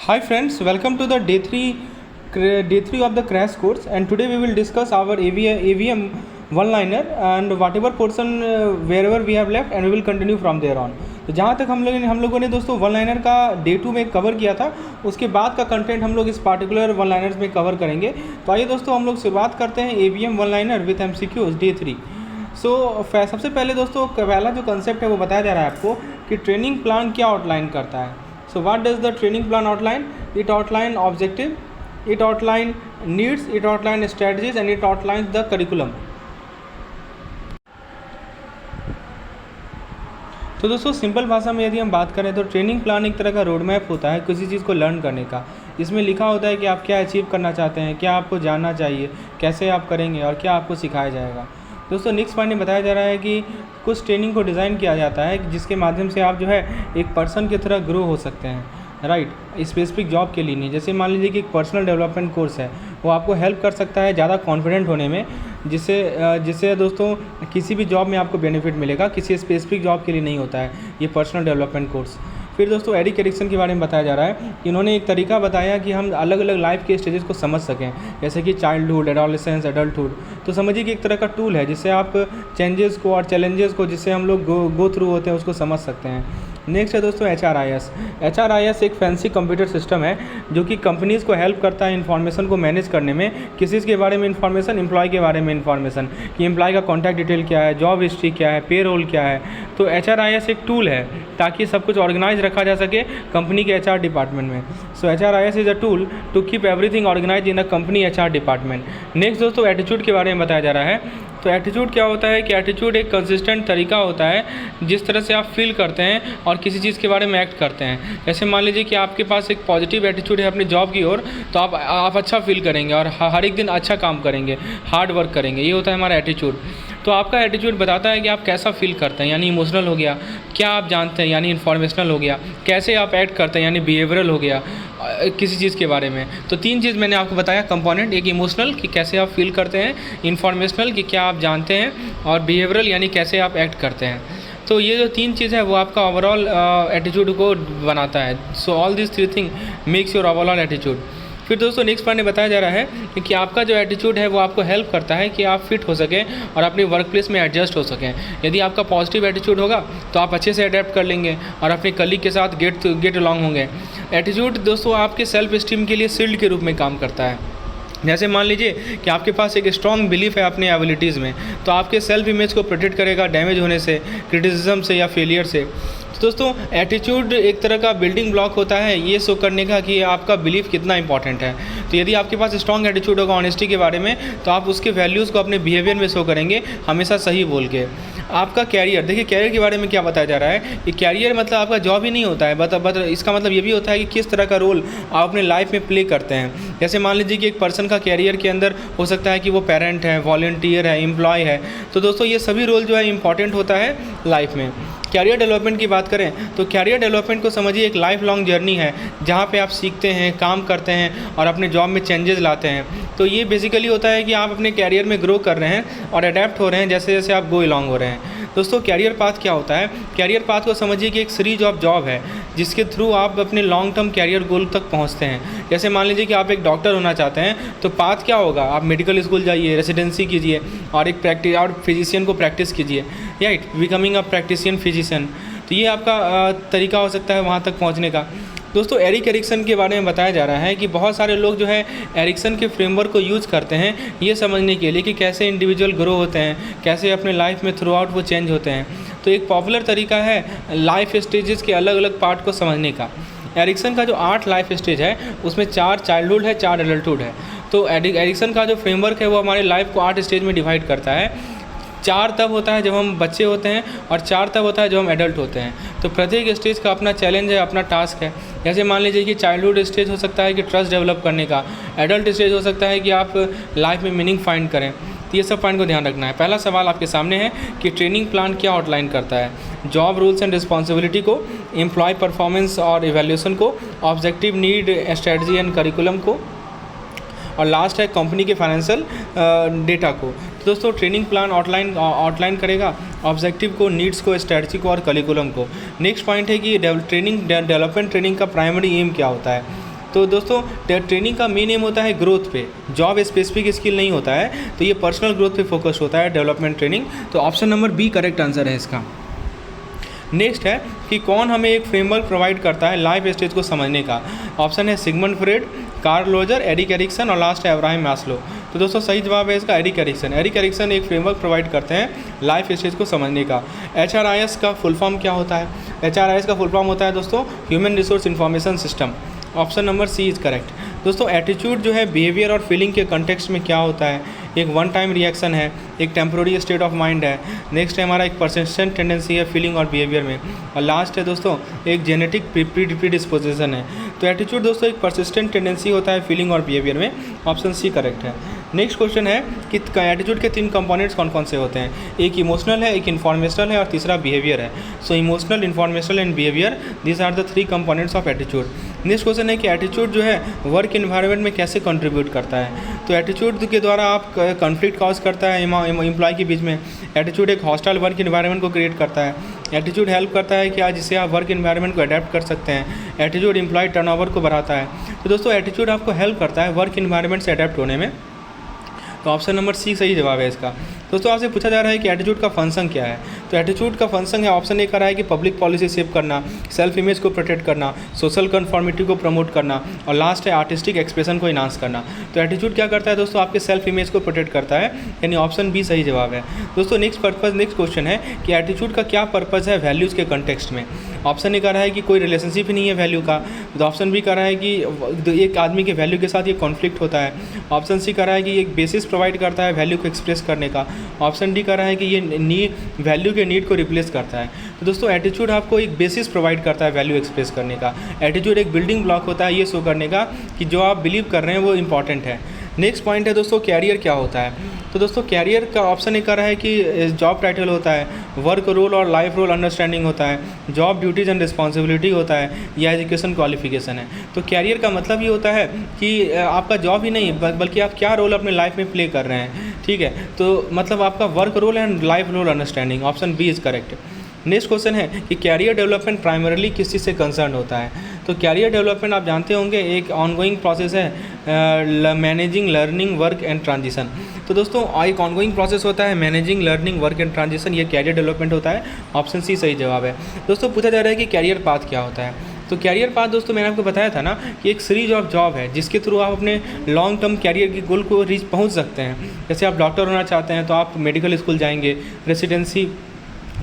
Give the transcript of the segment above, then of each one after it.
Hi friends, welcome to the day three of the crash course, and today we will discuss our AVM one-liner and whatever portion wherever we have left, and we will continue from there on. तो जहाँ तक हम लोगों ने दोस्तों one liner का day 2 में cover किया था, उसके बाद का कंटेंट हम लोग इस पार्टिकुलर वन लाइनर्स में कवर करेंगे। तो आइए दोस्तों हम लोग शुरुआत करते हैं AVM one liner with MCQs day 3। सबसे पहले दोस्तों पहला जो कंसेप्ट है वो बताया जा रहा है आपको कि ट्रेनिंग प्लान क्या आउटलाइन करता है। So what does the training plan outline? It outlines objective, it outlines needs, it outlines strategies, and it outlines the curriculum. तो दोस्तों सिंपल भाषा में यदि हम बात करें तो ट्रेनिंग प्लान एक तरह का रोड मैप होता है किसी चीज़ को लर्न करने का। इसमें लिखा होता है कि आप क्या अचीव करना चाहते हैं, क्या आपको जानना चाहिए, कैसे आप करेंगे और क्या आपको सिखाया जाएगा। दोस्तों नेक्स्ट पॉइंट में बताया जा रहा है कि कुछ ट्रेनिंग को डिज़ाइन किया जाता है जिसके माध्यम से आप जो है एक पर्सन की तरह ग्रो हो सकते हैं, राइट। स्पेसिफिक जॉब के लिए नहीं। जैसे मान लीजिए कि एक पर्सनल डेवलपमेंट कोर्स है, वो आपको हेल्प कर सकता है ज़्यादा कॉन्फिडेंट होने में, जिससे दोस्तों किसी भी जॉब में आपको बेनिफिट मिलेगा, किसी स्पेसिफिक जॉब के लिए नहीं होता है ये पर्सनल डेवलपमेंट कोर्स। फिर दोस्तों एरिक एरिक्सन के बारे में बताया जा रहा है कि इन्होंने एक तरीका बताया कि हम अलग अलग लाइफ के स्टेजेस को समझ सकें, जैसे कि चाइल्डहुड, एडोलेसेंस, एडल्टहुड। तो समझिए कि एक तरह का टूल है जिससे आप चेंजेस को और चैलेंजेस को जिससे हम लोग गो थ्रू होते हैं उसको समझ सकते हैं। नेक्स्ट है दोस्तों HRIS एक फैंसी कंप्यूटर सिस्टम है जो कि कंपनीज़ को हेल्प करता है इन्फॉर्मेशन को मैनेज करने में। किसी के बारे में इन्फॉर्मेशन, एम्प्लॉय के बारे में इन्फॉर्मेशन कि एम्प्लॉय का कॉन्टैक्ट डिटेल क्या है, जॉब हिस्ट्री क्या है, पे रोल क्या है। तो HRIS एक टूल है ताकि सब कुछ ऑर्गेनाइज रखा जा सके कंपनी के HR डिपार्टमेंट में। So HRIS is a tool to keep everything organise in a company HR department. Next दोस्तों एटीट्यूड के बारे में बताया जा रहा है। तो एटीट्यूड क्या होता है कि एटीट्यूड एक कंसिस्टेंट तरीका होता है जिस तरह से आप फील करते हैं और किसी चीज़ के बारे में एक्ट करते हैं। जैसे मान लीजिए कि आपके पास एक पॉजिटिव एटीट्यूड है अपनी जॉब की ओर, तो आप अच्छा फील करेंगे और हर एक दिन अच्छा काम करेंगे, हार्ड वर्क करेंगे। ये होता है हमारा एटीट्यूड। तो आपका एटीट्यूड बताता है कि आप कैसा फील करते हैं, यानी इमोशनल हो गया, क्या आप जानते हैं यानी इन्फॉर्मेशनल हो गया, कैसे आप एक्ट करते हैं यानी बिहेवियरल हो गया किसी चीज़ के बारे में। तो 3 चीज़ मैंने आपको बताया कंपोनेंट, एक इमोशनल कि कैसे आप फील करते हैं, इन्फॉर्मेशनल कि क्या आप जानते हैं, और बिहेवियरल यानी कैसे आप एक्ट करते हैं। तो ये जो 3 चीज़ है वो आपका ओवरऑल एटीट्यूड को बनाता है। So all this 3 thing makes your overall attitude. फिर दोस्तों नेक्स्ट पॉइंट में बताया जा रहा है कि आपका जो एटीट्यूड है वो आपको हेल्प करता है कि आप फिट हो सकें और अपनी वर्क प्लेस में एडजस्ट हो सकें। यदि आपका पॉजिटिव एटीट्यूड होगा तो आप अच्छे से अडेप्ट कर लेंगे और अपने कलीग के साथ गेट अलॉन्ग होंगे। एटीट्यूड दोस्तों आपके सेल्फ स्टीम के लिए शील्ड के रूप में काम करता है। जैसे मान लीजिए कि आपके पास एक स्ट्रॉन्ग बिलीफ है अपने एबिलिटीज़ में, तो आपके सेल्फ इमेज को प्रोटेक्ट करेगा डैमेज होने से, क्रिटिसिज्म से या फेलियर से। तो दोस्तों एटीट्यूड एक तरह का बिल्डिंग ब्लॉक होता है ये शो करने का कि आपका बिलीफ कितना इंपॉर्टेंट है। तो यदि आपके पास स्ट्रॉन्ग एटीट्यूड होगा ऑनेस्टी के बारे में, तो आप उसके वैल्यूज़ को अपने बिहेवियर में शो करेंगे, हमेशा सही बोल के। आपका कैरियर, देखिए कैरियर के बारे में क्या बताया जा रहा है कि कैरियर मतलब आपका जॉब ही नहीं होता है, बट इसका मतलब ये भी होता है कि किस तरह का रोल आप अपने लाइफ में प्ले करते हैं। जैसे मान लीजिए कि एक पर्सन का कैरियर के अंदर हो सकता है कि वो पेरेंट है, वॉलंटियर है, एम्प्लॉय है। तो दोस्तों ये सभी रोल जो है इंपॉर्टेंट होता है लाइफ में। कैरियर डेवलपमेंट की बात करें तो कैरियर डेवलपमेंट को समझिए एक लाइफ लॉन्ग जर्नी है जहाँ पे आप सीखते हैं, काम करते हैं और अपने जॉब में चेंजेस लाते हैं। तो ये बेसिकली होता है कि आप अपने कैरियर में ग्रो कर रहे हैं और अडेप्ट हो रहे हैं जैसे जैसे आप गो अलॉन्ग हो रहे हैं। दोस्तों कैरियर पाथ क्या होता है? कैरियर पाथ को समझिए कि एक सीरीज ऑफ जॉब है जिसके थ्रू आप अपने लॉन्ग टर्म कैरियर गोल तक पहुंचते हैं। जैसे मान लीजिए कि आप एक डॉक्टर होना चाहते हैं तो पाथ क्या होगा? आप मेडिकल स्कूल जाइए, रेसिडेंसी कीजिए और एक फिजिशियन को प्रैक्टिस कीजिए, राइट, बिकमिंग अ प्रैक्टिशियन फिजिशियन। तो ये आपका तरीका हो सकता है वहाँ तक पहुँचने का। दोस्तों एरिक एरिक्सन के बारे में बताया जा रहा है कि बहुत सारे लोग जो है एरिक्सन के फ्रेमवर्क को यूज़ करते हैं ये समझने के लिए कि कैसे इंडिविजुअल ग्रो होते हैं, कैसे अपने लाइफ में थ्रू आउट वो चेंज होते हैं। तो एक पॉपुलर तरीका है लाइफ स्टेजेस के अलग अलग पार्ट को समझने का। एरिक्सन का जो 8 लाइफ स्टेज है उसमें 4 चाइल्डहुड है, 4 एडल्टहुड है। तो एरिक्सन का जो फ्रेमवर्क है वो हमारे लाइफ को 8 स्टेज में डिवाइड करता है। 4 तब होता है जब हम बच्चे होते हैं और 4 तब होता है जब हम एडल्ट होते हैं। तो प्रत्येक स्टेज का अपना चैलेंज है, अपना टास्क है। जैसे मान लीजिए कि चाइल्डहुड स्टेज हो सकता है कि ट्रस्ट डेवलप करने का, एडल्ट स्टेज हो सकता है कि आप लाइफ में मीनिंग फाइंड करें। तो ये सब पॉइंट को ध्यान रखना है। पहला सवाल आपके सामने है कि ट्रेनिंग प्लान क्या आउटलाइन करता है? जॉब रूल्स एंड रिस्पॉन्सिबिलिटी को, एम्प्लॉय परफॉर्मेंस और इवैल्यूएशन को, objective, need, strategy and curriculum को, और लास्ट है कंपनी के फाइनेंशियल डेटा को। तो दोस्तों ट्रेनिंग प्लान आउटलाइन करेगा ऑब्जेक्टिव को, नीड्स को, स्ट्रेटजी को और करिकुलम को। नेक्स्ट पॉइंट है कि डेवलपमेंट ट्रेनिंग का प्राइमरी एम क्या होता है। तो दोस्तों ट्रेनिंग का मेन एम होता है ग्रोथ पे, जॉब स्पेसिफिक स्किल नहीं होता है, तो ये पर्सनल ग्रोथ पे फोकस होता है डेवलपमेंट ट्रेनिंग। तो option number B correct answer है इसका। नेक्स्ट है कि कौन हमें एक फ्रेमवर्क प्रोवाइड करता है लाइफ स्टेज को समझने का। ऑप्शन है Sigmund Freud, Carl Roger, Erik Erikson और लास्ट है अब्राहम मास्लो। तो दोस्तों सही जवाब है इसका एरिक एरिक्सन। एरिक एरिक्सन एक फ्रेमवर्क प्रोवाइड करते हैं लाइफ स्टेज को समझने का। HRIS का फुल फॉर्म क्या होता है? HRIS का फुल फॉर्म होता है दोस्तों human resource information system. Option number C is correct. दोस्तों एटीट्यूड जो है बिहेवियर और फीलिंग के कंटेक्स्ट में क्या होता है? एक वन टाइम रिएक्शन है, एक टेम्प्रोरी स्टेट ऑफ माइंड है, नेक्स्ट है हमारा एक परसिस्टेंट टेंडेंसी है फीलिंग और बिहेवियर में, और लास्ट है दोस्तों एक जेनेटिक प्रीडिस्पोजिशन है। तो एटीट्यूड दोस्तों एक परसिस्टेंट टेंडेंसी होता है फीलिंग और बिहेवियर में। ऑप्शन सी करेक्ट है। नेक्स्ट क्वेश्चन है कि एटीट्यूड के 3 कंपोनेंट्स कौन कौन से होते हैं? एक इमोशनल है, एक इन्फॉर्मेशनल है और तीसरा बिहेवियर है। So emotional, informational and behaviour, these are the 3 components of attitude. Next question है कि एटीट्यूड जो है वर्क इन्वायरमेंट में कैसे कंट्रीब्यूट करता है? तो एटीट्यूड के द्वारा आप कॉन्फ्लिक्ट कॉज करता है एम्प्लॉय के बीच में। एटीट्यूड एक हॉस्टाइल वर्क इन्वायरमेंट को क्रिएट करता है। एटीट्यूड हेल्प करता है कि आज जिससे आप वर्क इन्वायरमेंट को अडेप्ट कर सकते हैं। एटीट्यूड एम्प्लॉय टर्नओवर को बढ़ाता है। तो दोस्तों एटीट्यूड आपको हेल्प करता है वर्क इन्वायरमेंट से अडेप्ट होने में। तो ऑप्शन नंबर सी सही जवाब है इसका। दोस्तों आपसे पूछा जा रहा है कि एटीट्यूड का फंक्शन क्या है? तो एटीट्यूड का फंक्शन है, ऑप्शन ए कर रहा है कि पब्लिक पॉलिसी शेप करना, सेल्फ इमेज को प्रोटेक्ट करना, सोशल कन्फॉर्मिटी को प्रमोट करना, और लास्ट है आर्टिस्टिक एक्सप्रेशन को इन्हांस करना। तो एटीट्यूड क्या करता है दोस्तों? आपके सेल्फ इमेज को प्रोटेक्ट करता है, यानी ऑप्शन बी सही जवाब है। दोस्तों नेक्स्ट क्वेश्चन है कि एटीट्यूड का क्या पर्पज़ है वैल्यूज़ के कंटेक्स्ट में। ऑप्शन ए कर रहा है कि कोई रिलेशनशिप ही नहीं है वैल्यू का। तो ऑप्शन बी कर रहा है कि एक आदमी के वैल्यू के साथ ये कॉन्फ्लिक्ट होता है। ऑप्शन सी कर रहा है कि एक बेसिस प्रोवाइड करता है वैल्यू को एक्सप्रेस करने का। ऑप्शन डी कर रहा है कि ये वैल्यू के नीड को रिप्लेस करता है। तो दोस्तों एटीट्यूड आपको एक बेसिस प्रोवाइड करता है वैल्यू एक्सप्रेस करने का। एटीट्यूड एक बिल्डिंग ब्लॉक होता है ये शो करने का कि जो आप बिलीव कर रहे हैं वो इंपॉर्टेंट है। नेक्स्ट पॉइंट है दोस्तों कैरियर क्या होता है? तो दोस्तों कैरियर का ऑप्शन एक कर रहा है कि जॉब टाइटल होता है, वर्क रोल और लाइफ रोल अंडरस्टैंडिंग होता है, जॉब ड्यूटीज़ एंड रिस्पॉन्सिबिलिटी होता है, या एजुकेशन क्वालिफिकेशन है। तो कैरियर का मतलब ये होता है कि आपका जॉब ही नहीं बल्कि आप क्या रोल अपने लाइफ में प्ले कर रहे हैं। ठीक है, तो मतलब आपका work role and life role understanding. Option B is correct. Next question है कि कैरियर डेवलपमेंट प्राइमरीली किस चीज़ से कंसर्न होता है? तो कैरियर डेवलपमेंट आप जानते होंगे एक ऑनगोइंग प्रोसेस है, managing learning work and transition. तो दोस्तों एक ऑनगोइंग प्रोसेस होता है managing learning work and transition, ये कैरियर डेवलपमेंट होता है। ऑप्शन सी सही जवाब है। दोस्तों पूछा जा रहा है कि कैरियर पाथ क्या होता है? तो कैरियर पाथ दोस्तों मैंने आपको बताया था ना कि एक सीरीज ऑफ जॉब है जिसके थ्रू आप अपने लॉन्ग टर्म कैरियर की गोल को रीच पहुंच सकते हैं। जैसे आप डॉक्टर होना चाहते हैं तो आप मेडिकल स्कूल जाएंगे, रेसिडेंसी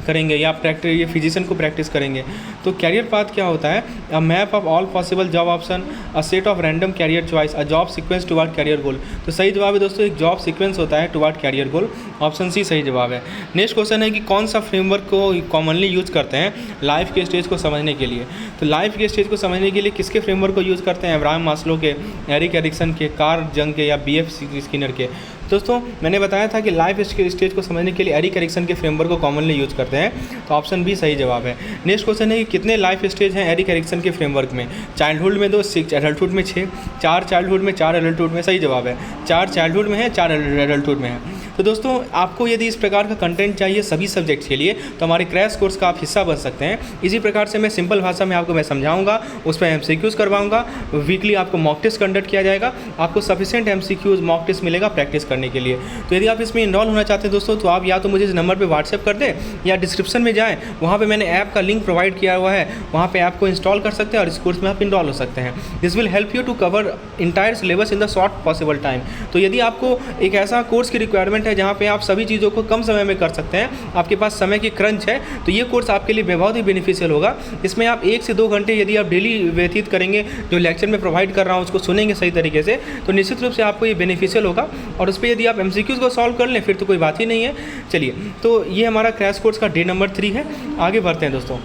करेंगे, या ये फिजिशियन को प्रैक्टिस करेंगे। तो कैरियर पाथ क्या होता है? A map of all possible job option, a set of random career choice, a job sequence toward career goal. तो सही जवाब है दोस्तों एक जॉब सीक्वेंस होता है टुवर्ड कैरियर गोल। ऑप्शन सी सही जवाब है। नेक्स्ट क्वेश्चन है कि कौन सा फ्रेमवर्क को कॉमनली यूज़ करते हैं लाइफ के स्टेज को समझने के लिए? तो लाइफ के स्टेज को समझने के लिए किसके फ्रेमवर्क को यूज़ करते हैं? अब्राहम मास्लो के, एरिक एरिक्सन के, कार्ल जंग के, या BF स्किनर के? दोस्तों मैंने बताया था कि लाइफ स्टेज को समझने के लिए एरिक एरिक्सन के फ्रेमवर्क को कॉमनली यूज़ करते हैं। तो ऑप्शन बी सही जवाब है। नेक्स्ट क्वेश्चन है कि कितने लाइफ स्टेज हैं एरिक एरिक्सन के फ्रेमवर्क में? चाइल्डहुड में 2, 6 एडल्टहुड में 6, 4 चाइल्डहुड में, 4 एडल्टहुड में। सही जवाब है 4 चाइल्डहुड में है, 4 एडल्टहुड में है। तो दोस्तों आपको यदि इस प्रकार का कंटेंट चाहिए सभी सब्जेक्ट्स के लिए तो हमारे क्रैश कोर्स का आप हिस्सा बन सकते हैं। इसी प्रकार से मैं सिंपल भाषा में आपको समझाऊंगा, उस पर MCQs करवाऊंगा, वीकली आपको मॉक टेस्ट कंडक्ट किया जाएगा, आपको सफिशिएंट MCQs मॉक टेस्ट मिलेगा प्रैक्टिस करने के लिए। तो यदि आप इसमें इनरोल होना चाहते हैं दोस्तों तो आप या तो मुझे इस नंबर पर व्हाट्सएप कर दें या डिस्क्रिप्शन में जाएँ, वहाँ पर मैंने ऐप का लिंक प्रोवाइड किया हुआ है, वहाँ पर ऐप को इंस्टॉल कर सकते हैं और इस कोर्स में आप इनरोल हो सकते हैं। This will help you to cover entire syllabus in the short possible time. तो यदि आपको एक ऐसा कोर्स की रिक्वायरमेंट है जहाँ पे आप सभी चीज़ों को कम समय में कर सकते हैं, आपके पास समय की क्रंच है, तो ये कोर्स आपके लिए बहुत ही बेनिफिशियल होगा। इसमें आप 1 से 2 घंटे यदि आप डेली व्यतीत करेंगे, जो लेक्चर में प्रोवाइड कर रहा हूँ उसको सुनेंगे सही तरीके से, तो निश्चित रूप से आपको ये बेनिफिशियल होगा। और उस पर यदि आप MCQs को सॉल्व कर लें फिर तो कोई बात ही नहीं है। चलिए, तो ये हमारा क्रैश कोर्स का डे नंबर 3 है। आगे बढ़ते हैं दोस्तों।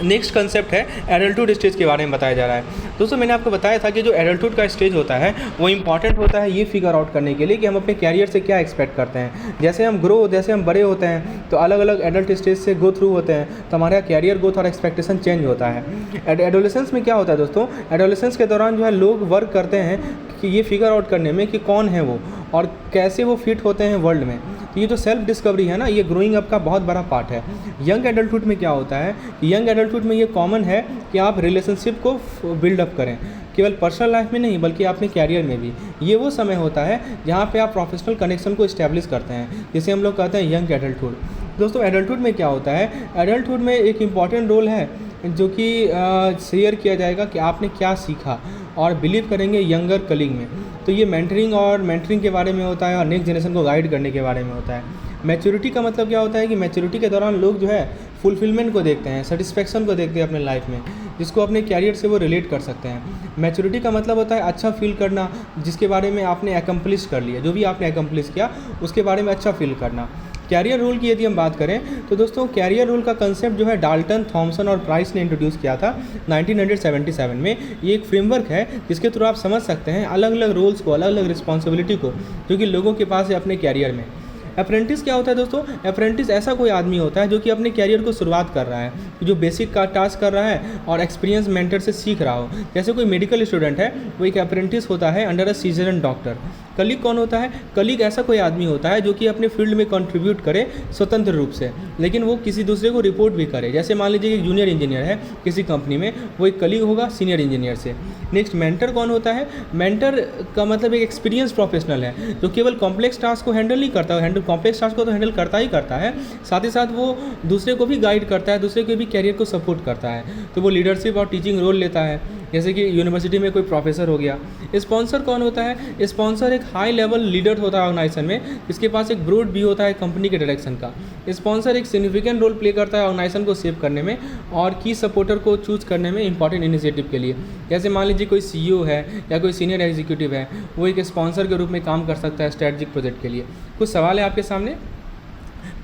नेक्स्ट कंसेप्ट है एडल्टहुड स्टेज के बारे में बताया जा रहा है। दोस्तों मैंने आपको बताया था कि जो एडल्टहुड का स्टेज होता है वो इंपॉर्टेंट होता है ये फिगर आउट करने के लिए कि हम अपने कैरियर से क्या एक्सपेक्ट करते हैं। जैसे हम बड़े होते हैं तो अलग अलग एडल्ट स्टेज से गो थ्रू होते हैं, तो हमारा कैरियर ग्रोथ और एक्सपेक्टेशन चेंज होता है। एडोलेसेंस में क्या होता है दोस्तों? एडोलेसेंस के दौरान जो है लोग वर्क करते हैं कि ये फिगर आउट करने में कि कौन है वो और कैसे वो फिट होते हैं वर्ल्ड में। तो ये जो सेल्फ डिस्कवरी है ना, ये ग्रोइंग अप का बहुत बड़ा पार्ट है। यंग एडल्टहुड में क्या होता है कि यंग एडल्टहुड में ये कॉमन है कि आप रिलेशनशिप को बिल्डअप करें, केवल पर्सनल लाइफ में नहीं बल्कि अपने कैरियर में भी। ये वो समय होता है जहाँ पे आप प्रोफेशनल कनेक्शन को इस्टेब्लिश करते हैं, जिसे हम लोग कहते हैं यंग एडल्टहुड। दोस्तों एडल्टहुड में क्या होता है, एडल्टहुड में एक इम्पॉर्टेंट रोल है जो कि शेयर किया जाएगा कि आपने क्या सीखा और बिलीव करेंगे यंगर कलीग में। तो ये मेंटरिंग के बारे में होता है और नेक्स्ट जनरेशन को गाइड करने के बारे में होता है। मैच्योरिटी का मतलब क्या होता है कि मैच्योरिटी के दौरान लोग जो है फुलफिलमेंट को देखते हैं, सेटिस्फेक्शन को देखते हैं अपने लाइफ में, जिसको अपने कैरियर से वो रिलेट कर सकते हैं। मैच्योरिटी का मतलब होता है अच्छा फील करना, जिसके बारे में आपने एकम्प्लिश कर लिया, जो भी आपने एकम्प्लिश किया उसके बारे में अच्छा फील करना। कैरियर रोल की यदि हम बात करें तो दोस्तों कैरियर रोल का कंसेप्ट जो है डाल्टन, थॉमसन और प्राइस ने इंट्रोड्यूस किया था 1977 में। ये एक फ्रेमवर्क है जिसके थ्रू आप समझ सकते हैं अलग अलग रोल्स को, अलग अलग रिस्पॉन्सिबिलिटी को जो कि लोगों के पास है अपने कैरियर में। अप्रेंटिस क्या होता है दोस्तों, अप्रेंटिस ऐसा कोई आदमी होता है जो कि अपने कैरियर को शुरुआत कर रहा है, जो बेसिक का टास्क कर रहा है और एक्सपीरियंस मेंटर से सीख रहा हो। जैसे कोई मेडिकल स्टूडेंट है वो एक अप्रेंटिस होता है under a season doctor. Colleague कौन होता है, कलीग ऐसा कोई आदमी होता है जो कि अपने फील्ड में कंट्रीब्यूट करे स्वतंत्र रूप से, लेकिन वो किसी दूसरे को रिपोर्ट भी करे। जैसे मान लीजिए कि जूनियर इंजीनियर है किसी कंपनी में, वो एक कलीग होगा सीनियर इंजीनियर से। नेक्स्ट मेंटर कौन होता है, मेंटर का मतलब एक एक्सपीरियंस प्रोफेशनल है जो केवल कॉम्प्लेक्स टास्क को हैंडल नहीं करता, कॉम्प्लेक्स टास्क को तो हैंडल करता ही करता है, साथ ही साथ वो दूसरे को भी गाइड करता है, दूसरे के भी कैरियर को सपोर्ट करता है। तो वो लीडरशिप और टीचिंग रोल लेता है, जैसे कि यूनिवर्सिटी में कोई प्रोफेसर हो गया। स्पॉन्सर कौन होता है, स्पॉन्सर एक हाई लेवल लीडर होता है ऑर्गेनाइजेशन में, जिसके पास एक ब्रॉड व्यू होता है कंपनी के डायरेक्शन का। स्पॉन्सर एक सिग्निफिकेंट रोल प्ले करता है ऑर्गेनाइजेशन को सेव करने में और की सपोर्टर को चूज करने में इंपॉर्टेंट इनिशिएटिव के लिए। जैसे मान लीजिए कोई सीईओ है या कोई सीनियर एग्जीक्यूटिव है, वो एक स्पॉन्सर के रूप में काम कर सकता है स्ट्रेटजिक प्रोजेक्ट के लिए। कुछ सवाल है आपके सामने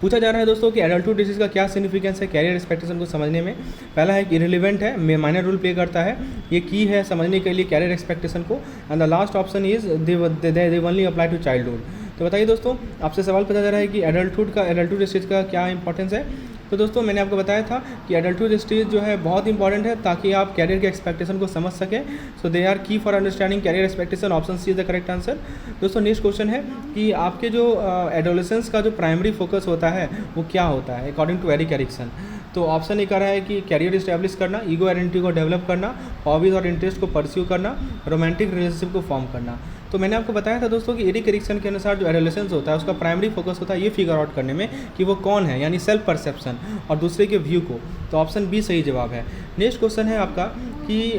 पूछा जा रहा है दोस्तों कि एडल्टहुड डिसीज का क्या सिग्निफिकेंस है कैरियर एक्सपेक्टेशन को समझने में। पहला है कि इरेलीवेंट है, माइनर रोल प्ले करता है, ये की है समझने के लिए कैरियर एक्सपेक्टेशन को। And the last option is they only apply to childhood. तो बताइए दोस्तों, आपसे सवाल पूछा जा रहा है कि एडल्टहुड स्टेज का क्या इंपॉर्टेंस है। तो दोस्तों मैंने आपको बताया था कि एडल्टहुड स्टेज जो है बहुत इंपॉर्टेंट है ताकि आप कैरियर के एक्सपेक्टेशन को समझ सकें। So they are key for understanding career expectation, option C is the correct answer. दोस्तों नेक्स्ट क्वेश्चन है कि आपके जो एडोलेसेंस का जो प्राइमरी फोकस होता है वो क्या होता है अकॉर्डिंग टू एरिक एरिक्सन। तो ऑप्शन ए कह रहा है कि कैरियर इस्टेब्लिश करना, ईगो आइडेंटिटी को डेवलप करना, हॉबीज़ और इंटरेस्ट को परस्यू करना, रोमांटिक रिलेशनशिप को फॉर्म करना। तो मैंने आपको बताया था दोस्तों कि एरिक एरिक्सन के अनुसार जो एडोलेसेंस होता है उसका प्राइमरी फोकस होता है ये फिगर आउट करने में कि वो कौन है, यानी सेल्फ परसेप्शन और दूसरे के व्यू को। तो ऑप्शन बी सही जवाब है। नेक्स्ट क्वेश्चन है आपका कि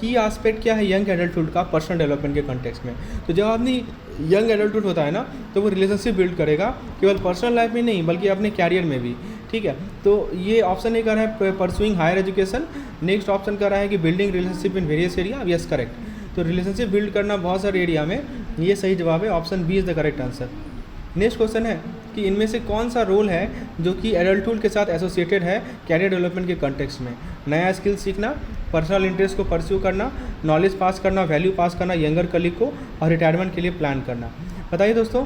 की एस्पेक्ट क्या है यंग एडल्टहुड का पर्सनल डेवलपमेंट के कॉन्टेक्स्ट में। तो जब आदमी यंग एडल्टहुड होता है ना तो वो रिलेशनशिप बिल्ड करेगा, केवल पर्सनल लाइफ में नहीं बल्कि अपने कैरियर में भी। ठीक है, तो ये ऑप्शन ए कर रहा है pursuing higher education. Next option कर रहा है कि building relationship in various area. Yes correct. तो रिलेशनशिप बिल्ड करना बहुत सारे एरिया में, ये सही जवाब है, option B is the correct answer. Next question है कि इनमें से कौन सा रोल है जो कि एडल्टहुड के साथ एसोसिएटेड है कैरियर डेवलपमेंट के कॉन्टेक्स्ट में। नया स्किल सीखना, पर्सनल इंटरेस्ट को परस्यू करना, नॉलेज पास करना, वैल्यू पास करना यंगर कलीग को, और रिटायरमेंट के लिए प्लान करना। बताइए दोस्तों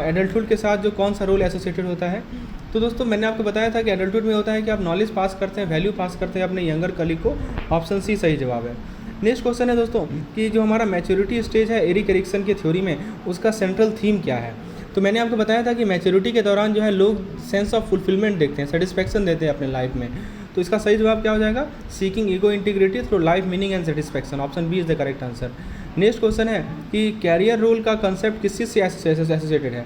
एडल्टहुड के साथ जो कौन सा रोल एसोसिएटेड होता है। तो दोस्तों मैंने आपको बताया था कि एडल्टहुड में होता है कि आप नॉलेज पास करते हैं, वैल्यू पास करते हैं अपने यंगर कलीग को। ऑप्शन सी सही जवाब है। नेक्स्ट क्वेश्चन है दोस्तों कि जो हमारा मैच्योरिटी स्टेज है एरिक एरिक्सन की थ्योरी में, उसका सेंट्रल थीम क्या है। तो मैंने आपको बताया था कि मैच्योरिटी के दौरान जो है लोग सेंस ऑफ फुलफिलमेंट देखते हैं, सेटिस्फैक्शन देते हैं अपने लाइफ में। तो इसका सही जवाब क्या हो जाएगा, seeking ego integrity through life meaning and satisfaction. Option B is the correct answer. Next question है कि कैरियर रोल का कंसेप्ट किस चीज़ से एसोसिएटेड है।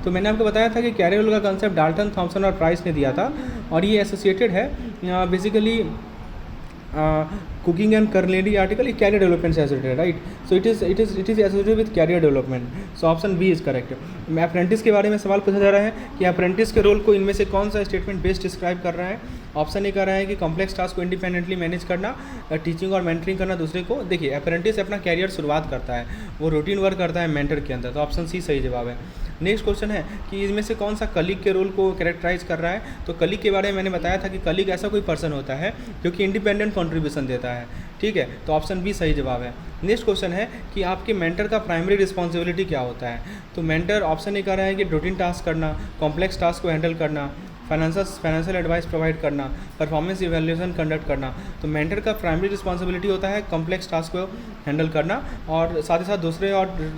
तो मैंने आपको बताया था कि कैरियर रोल का कंसेप्ट डाल्टन, थॉमसन और प्राइस ने दिया था और ये एसोसिएटेड है basically cooking and Kennedy article career development से associated, right. So it is associated with career development. So option B is correct. Apprentice के बारे में सवाल पूछा जा रहा है कि अप्रेंटिस के रोल को इनमें से कौन सा स्टेटमेंट बेस्ट डिस्क्राइब कर रहा है। ऑप्शन ए कर रहा है कि कॉम्प्लेक्स टास्क को इंडिपेंडेंटली मैनेज करना, टीचिंग और मेंटरिंग करना दूसरे को। देखिए अप्रेंटिस अपना कैरियर शुरुआत करता है, वो रूटीन वर्क करता है मेंटर के अंदर। तो ऑप्शन सी सही जवाब है। नेक्स्ट क्वेश्चन है कि इसमें से कौन सा कलीग के रोल को कैरेक्टराइज कर रहा है। तो कलीग के बारे में मैंने बताया था कि कलीग ऐसा कोई पर्सन होता है जो कि इंडिपेंडेंट कंट्रीब्यूशन देता है। ठीक है, तो ऑप्शन बी सही जवाब है। नेक्स्ट क्वेश्चन है कि आपके मेंटर का प्राइमरी रिस्पॉन्सिबिलिटी क्या होता है। तो मेंटर ऑप्शन ए कर रहा है कि रूटीन टास्क करना, कॉम्प्लेक्स टास्क को हैंडल करना, फाइनेंशियल एडवाइस प्रोवाइड करना, परफॉर्मेंस इवैल्यूएशन कंडक्ट करना। तो मेंटर का प्राइमरी रिस्पॉन्सिबिलिटी होता है कॉम्प्लेक्स टास्क को हैंडल करना और साथ ही साथ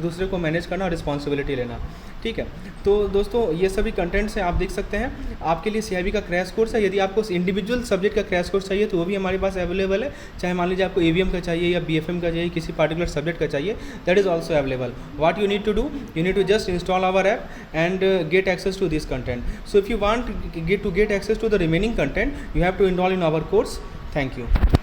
दूसरे को मैनेज करना और रिस्पॉन्सिबिलिटी लेना। ठीक है। तो दोस्तों ये सभी कंटेंट्स हैं, आप देख सकते हैं। आपके लिए CIB का क्रैश कोर्स है, यदि आपको इंडिविजुअल सब्जेक्ट का क्रैश कोर्स चाहिए तो वो भी हमारे पास अवेलेबल है। चाहे मान लीजिए आपको AVM का चाहिए या BFM का चाहिए, किसी पार्टिकुलर सब्जेक्ट का चाहिए, that is also available. What you need to do, you need to just install our app and get access to this content. So if you want to get access to the remaining content, you have to enroll in our course. Thank you.